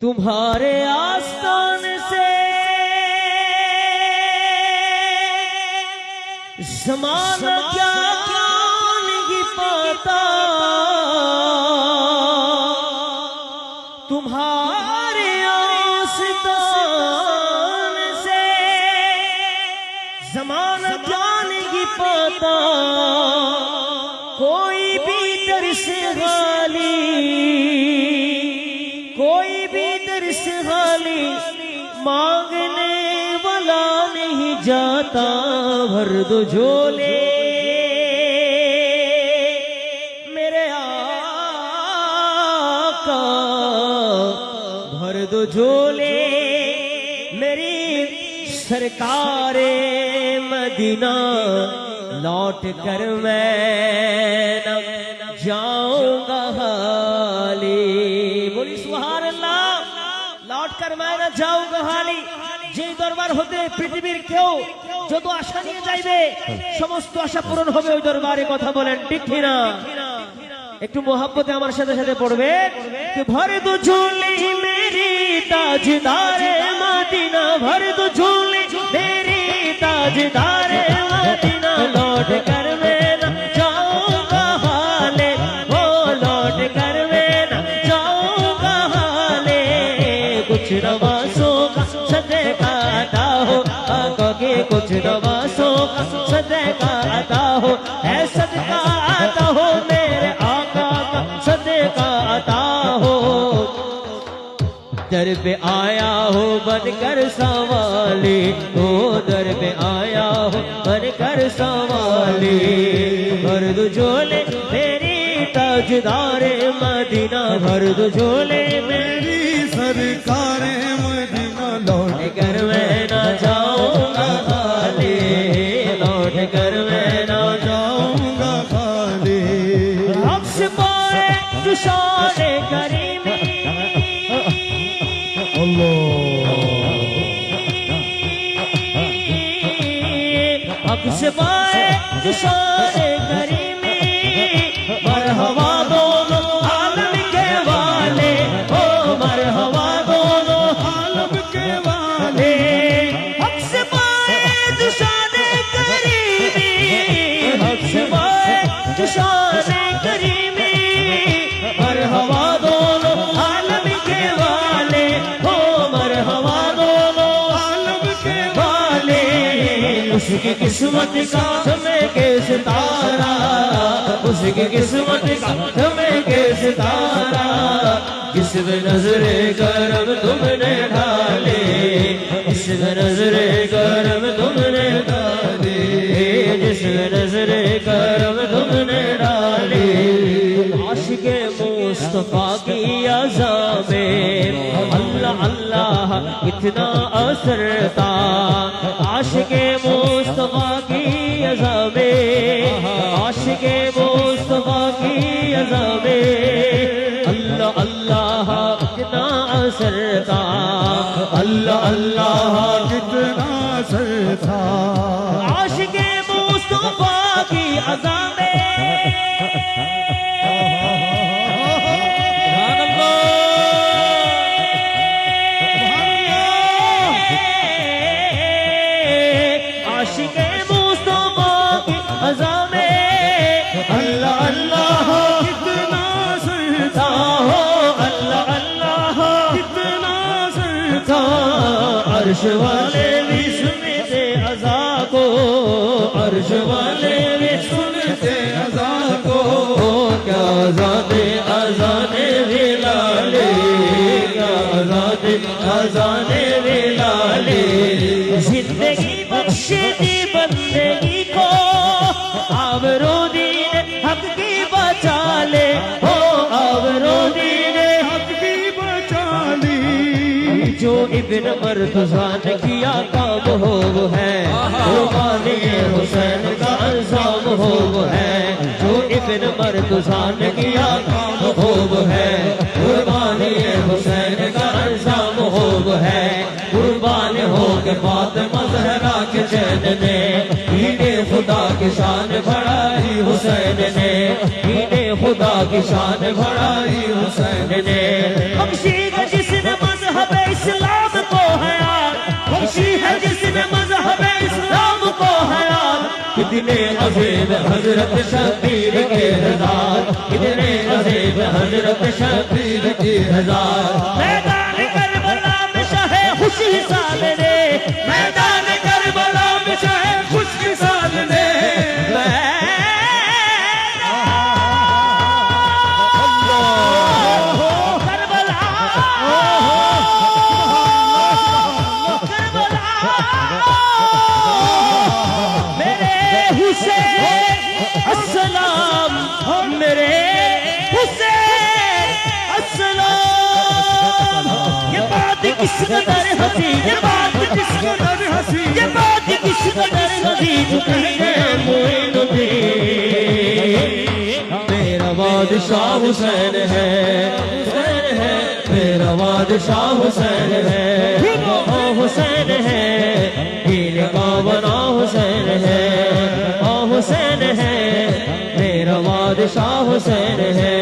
तुम्हारे आस्थान से ज़माना क्या नहीं पाता, तुम्हारे आस्थान से ज़माना क्या नहीं पाता। कोई भी दर्स गाली, कोई भी दर्स गाली मांगने वाला नहीं जाता। भर दो झोले मेरे आका, भर दो झोले मेरी सरकारे मदीना। लौट कर मैं न जाऊंगा हाली। बोली सुभान अल्लाह। लौट कर मैं न जाऊंगा हाली। যে দরবার হতে পৃথিবীর কেউ যত আশা নিয়ে যাইবে সমস্ত আশা পূরণ হবে ওই দরবারে। কথা বলেন ঠিক কিনা? একটু মোহাব্বতে আমার সাথে সাথে পড়বে कि भर दो झोली मेरी ताजदारे मदीना, भर दो झोली मेरी ताजदारे मदीना। लौट कर मैं न जाऊंगा हाले, ओ लौट कर मैं न जाऊंगा हाले। कुछ नवासों का सदका अता हो, आका के कुछ नवासों का सदका अता हो। है सदका अता हो मेरे आका का सदका अता हो। दर पे आया हो बनकर सवाली, ओ दर पे आया हो बनकर सवाली। भर दो झोले मेरी ताजदारे मदीना, भर दो झोले मेरी सरकारे मदीना। लौट कर मैं ना जाऊंगा खाली, लौट कर मैं ना जाऊंगा खाली। हफ्स पाए तुषारे करीमी, हफ्स पाए तुषारे करीमी। मरहबा दोनों आलम के वाले, ओ मरहबा दोनों आलम के वाले। हफ्स पाए तुषारे करीमी, हफ्स पाए तुषारे करीमी। मरहबा दोनों आलम के वाले, ओ मरहबा दोनों आलम के वाले। उसकी किस्मत का समय के सितारा, उसकी किस्मत का समय के सितारा। किसमें नजरे करम तुमने डाले, इसमें नजरे करम तुमने डाले, जिसमें नजरे करम तुमने डाले। आशिके मुस्तफा की अज़ा में अल्लाह अल्लाह इतना असर था। आशिके मुस्तफा की अज़ा में, आशिके मुस्तफा की अज़ा में अल्लाह अल्लाह कितना असर था। अल्लाह अल्लाह कितना असर था। आशिके मुस्तफा की अज़ा में आशिके मुस्तफा की अज़ा में अल्लाह अल्लाह कितना असर था हो, अल्लाह अल्लाह कितना असर था। अर्श वाले भी सुनते अज़ा को, अर्श वाले भी सुनते अज़ा को। क्या अज़ाने अज़ाने बिलाले, क्या अज़ाने बिलाले। जिंदगी बख्श दी बंदगी को, आबरू दीन हक की बचा ले, हो आबरू दीन हक की बचा ली। जो इब्न मर्तज़ा ने किया काम हो वो है, कुर्बानी हुसैन का अंजाम हो वो है। जो इब्न मर्तज़ा ने किया काम हो वो है, कुर्बानी हुसैन का अंजाम हो वो है। कुर्बान हो के फातिमा ज़हरा के चैन ने, दीने खुदा की शान बढ़ाई हुसैन ने, दीने खुदा की शान बढ़ाई हुसैन ने। बख्शेगा जिसने कितने अजीब हजरत शबीर के हजार, कितने अजीब हजरत शबीर के हजार। मैदान करबला में शाहे खुशी साल ने, मैदान करबला में शाहे खुशी साल ने। अस्सलाम मेरे हुसैन अस्सलाम। ये बात किस कदर हंसी, ये बात किस कदर हंसी, ये बात किस कदर हंसी। मेरा बादशाह हुसैन है, हुसैन है, मेरा बादशाह हुसैन है, हुसैन है, दिल का बना हुसैन है, हुसैन है, मेरा बादशाह हुसैन है।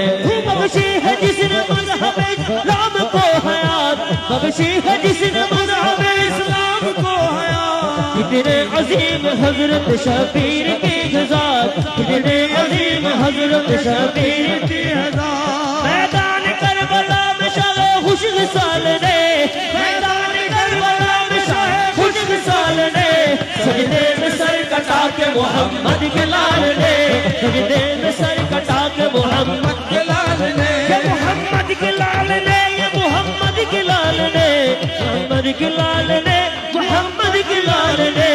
बख्शी है जिसने मज़हब इस्लाम को हयात, बख्शी है जिसने मज़हब इस्लाम को हयात। कितने अजीम हजरत शबीर की ग़ज़ात, कितने अजीम हजरत शबीर की ग़ज़ात। मैदान करबला में शाहे खुश साल ने, मैदान करबला में शाहे खुश साल ने। सजदे में सर कटा के मोहम्मद के लाल ने, सजदे में सर कटा के मोहम्मद के लाल ने, ये मोहम्मद के लाल ने, ये मोहम्मद के लाल ने, मोहम्मद के लाल ने, मोहम्मद के लाल ने।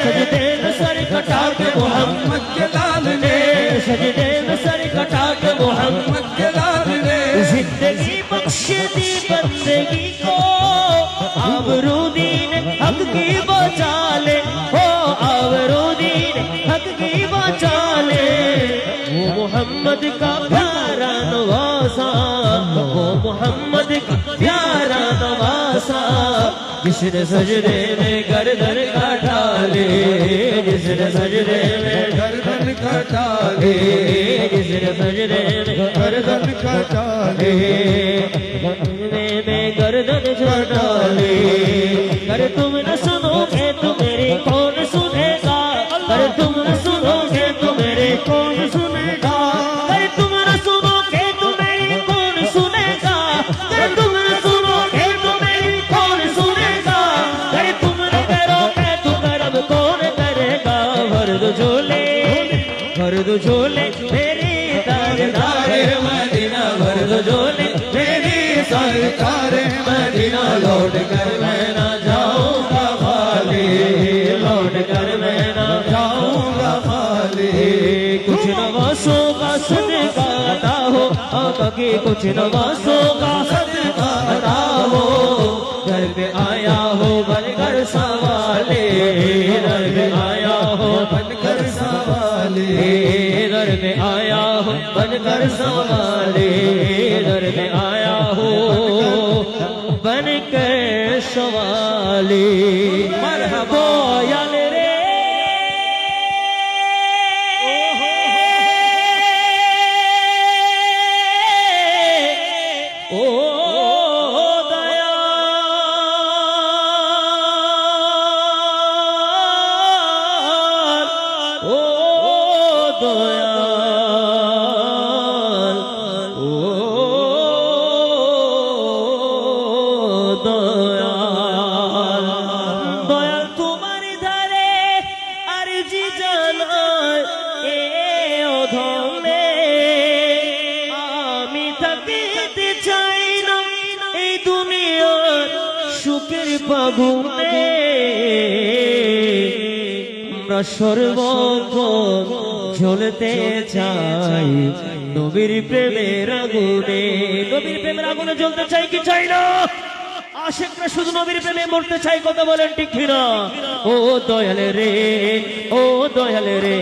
सजदे में सर कटा के मोहम्मद के लाल ने, सजदे में सर कटा के मोहम्मद के लाल ने। जिंदगी बख्श दी बंदगी को, आबरूदीन हक की बचा ले, हो आबरूदीन हक की बचा ले। वो मोहम्मद का प्यारा नवासा, वो मोहम्मद का प्यारा नवासा। जिसने सजदे में गर्दन काटा ले, जिसने सजदे में गर्दन काटा ले, जिसने सजदे में गर्दन काटा ले, में गर्दन काटा ले। अरे तुम न सुनोगे तो मेरी कौन सुनेगा, अरे तुम न सुनोगे तो मेरे कौन सुनेगा, अरे तुम न सुनोगे तो मेरी कौन सुनेगा, अरे तुम न सुनोगे तो मेरी कौन सुनेगा, अरे तुम न करोगे तो करब कौन करेगा। फर्द झोले, फर्द झोले मेरी ताजदारे मदीना, फर्द झोले मेरी सरकार मदीना। लौट कर मैं ना जाऊंगा खाली, लौट कर मैं ना जाऊंगा खाली। कुछ नवासों का सदका अता हो, आका की कुछ नवासों का सदका अता हो। घर पे आया हो बनकर सवाले, घर पे आया हो बनकर सवाले, घर पे आया हो बनकर सवाले, घर पे आया हो बनकर सवाले। मरहबा याल रे ओ दयाल, ओ दयाल, ओ দয়াল। দয়াল তোমার ধারে আরজি জানাই এ অধমে, আমি থাকিতে চাই না এই দুনিয়ার সুখের বাগুনে। আমরা সর্বক্ষণ জ্বলতে চাই নবীর প্রেমের আগুনে, নবীর প্রেমের আগুনে জ্বলতে চাই কি চাই না? আশিকরা শুধু নবীর প্রেমে মরতে চাই, কথা বলেন ঠিক কিনা? ও দয়াল রে, ও দয়াল রে,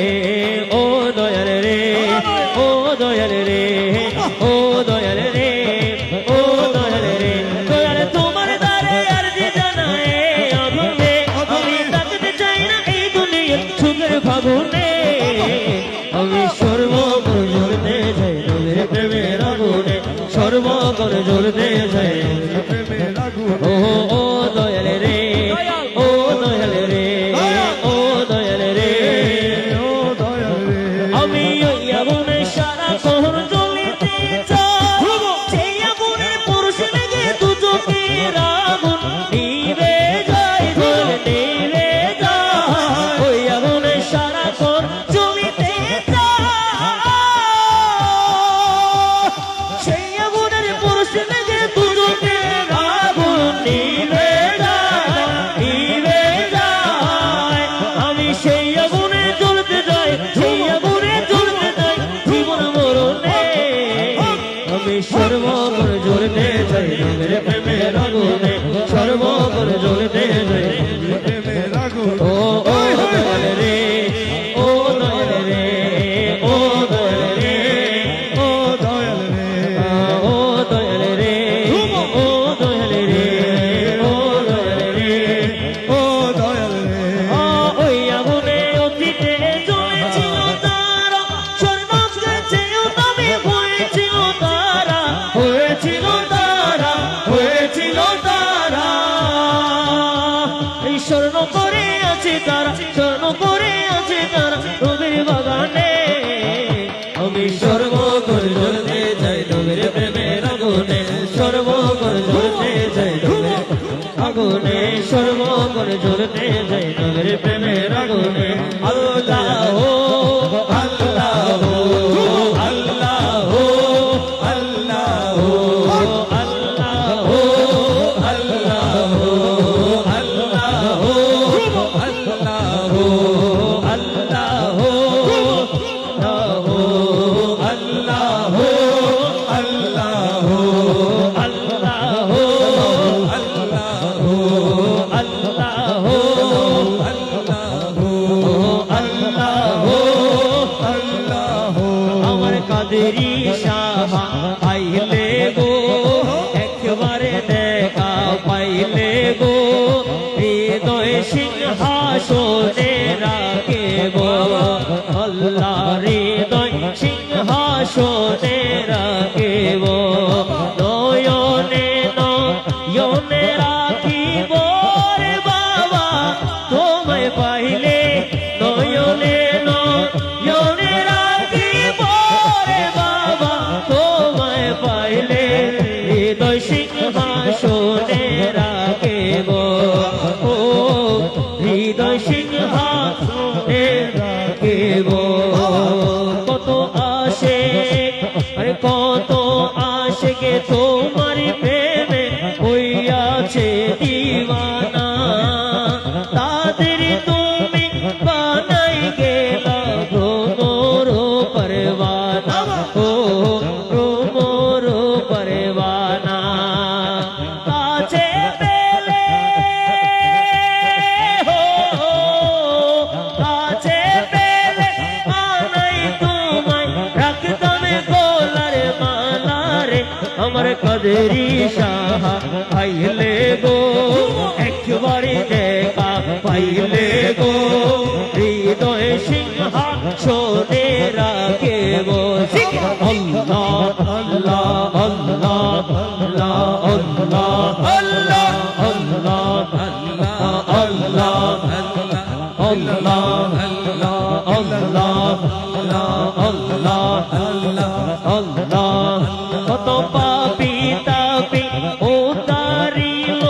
ও দয়াল রে, ও দয়াল রে, ও দয়াল রে, ও দয়াল রে। দয়াল তোমার দ্বারে আরজি জানাই অধমে, আমি থাকতে চাই না এই দুনিয়ার সুখের ফাগুনে। আমি সর্বক্ষণ জ্বলতে চাই নবীর প্রেমের আগুনে, সর্বক্ষণ জ্বলতে চাই প্রেমের আগুনে। ও ও দয়াল রে, ও দয়াল রে, ও দয়াল রে, ও ছিল তারা, এই স্বর্ণ করে আছে তারা, স্বর্ণ করে আছে তারা নবীর বাগানে। আমি সর্বক্ষণ জ্বলতে চাই নবীর প্রেমের আগুনে, সর্বক্ষণ জ্বলতে চাই নবীর আগুনে, সর্বক্ষণ জ্বলতে চাই নবীর প্রেমের আগুনে। আল্লাহ আল্লাহ আল্লাহ আল্লাহ আল্লাহ আল্লাহ আল্লাহ আল্লাহ আমার কাদেরি শাহ আইলে গো, একবারে দেখা পাইলে গো, হৃদয় সিংহাসনে রাখিব আল্লাহ, হৃদয় সিংহাসনে রাখিব, নয়নে নয়নে রাখিব রে বাবা তোমায় পাইলে, নয়নে নয়নে রাখিব রে বাবা তোমায় পাইলে, হৃদয় সিংহাসনে রাখিব, ও হৃদয় সিংহাসনে রাখিব। কত আসে আরে কত আশেকে তোমার প্রেমে হইয়াছে দিওয়ানা, তাদের তুমি বানাই গেলা ভ্রমর পরওয়ানা, ও ভ্রমর পরওয়ানা। কাছে পেলে হো, কাছে পেলে আনাই তোমায় রাখতাম গোলার মালা রে, আমার কাদেরি শাহ আইলে গো, একবারে দেখা পাইলে গো, হৃদয় সিংহাসনে রাখিব আল্লাহ আল্লাহ আল্লাহ আল্লাহ আল্লাহ আল্লাহ আল্লাহ আল্লাহ আল্লাহ আল্লাহ আল্লাহ। কত পাপী তাপী ও তারিল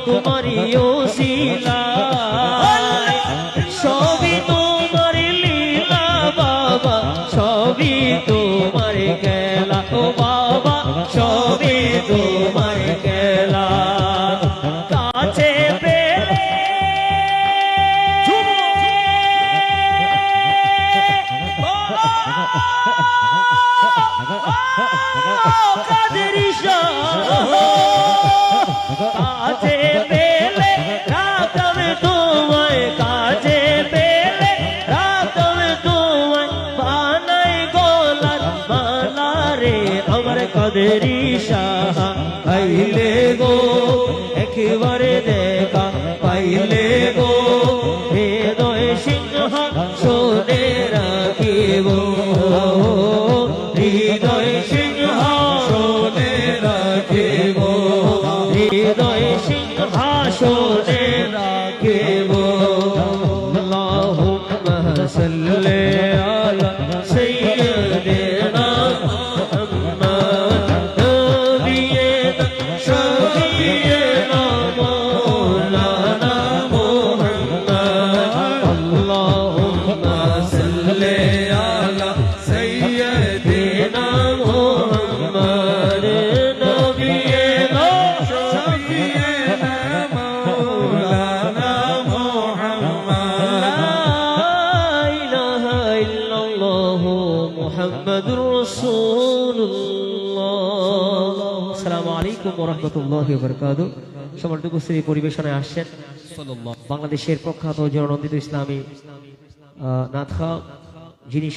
তোমারি ওসিলা, সবই তোমার লীলা বাবা, সবই তোমার খেলা, ও বাবা সবই তোমার খেলা। কাছে পেলে কাদেরি শাহ, কাছে পেলে রাখতাম তোমায়, কাছে পেলে রাখতাম তোমায় বানাই গোলার মালা রে, আমার কাদেরি শাহ আইলে গো, একবারে দেখা পাইলে গো, হৃদয় সিংহাসনে রাখিব, হৃদয় সিংহাসনে রাখিব, হৃদয় সিংহাসনে রাখিব। আল্লাহুম্মা সাল্লি আলা সাইয়্যিদিনা মুহাম্মদ নবিয়্যিনা শাফিয়্যিনা মাওলানা মুহাম্মদ। আল্লাহুম্মা সাল্লি আলা সাইয়্যিদিনা মুহাম্মদ নবিয়্যিনা শাফিয়্যিনা মাওলানা মুহাম্মদ। লা ইলাহা ইল্লাল্লাহু মুহাম্মাদুর রাসূলুল্লাহ। আসসালামু আলাইকুম ওয়া রাহমাতুল্লাহি ওয়া বারাকাতুহু। সম্মানিত উপস্থিতি পরিবেশনায় আসছেন বাংলাদেশের প্রখ্যাত জননন্দিত ইসলামী নাথখা, যিনি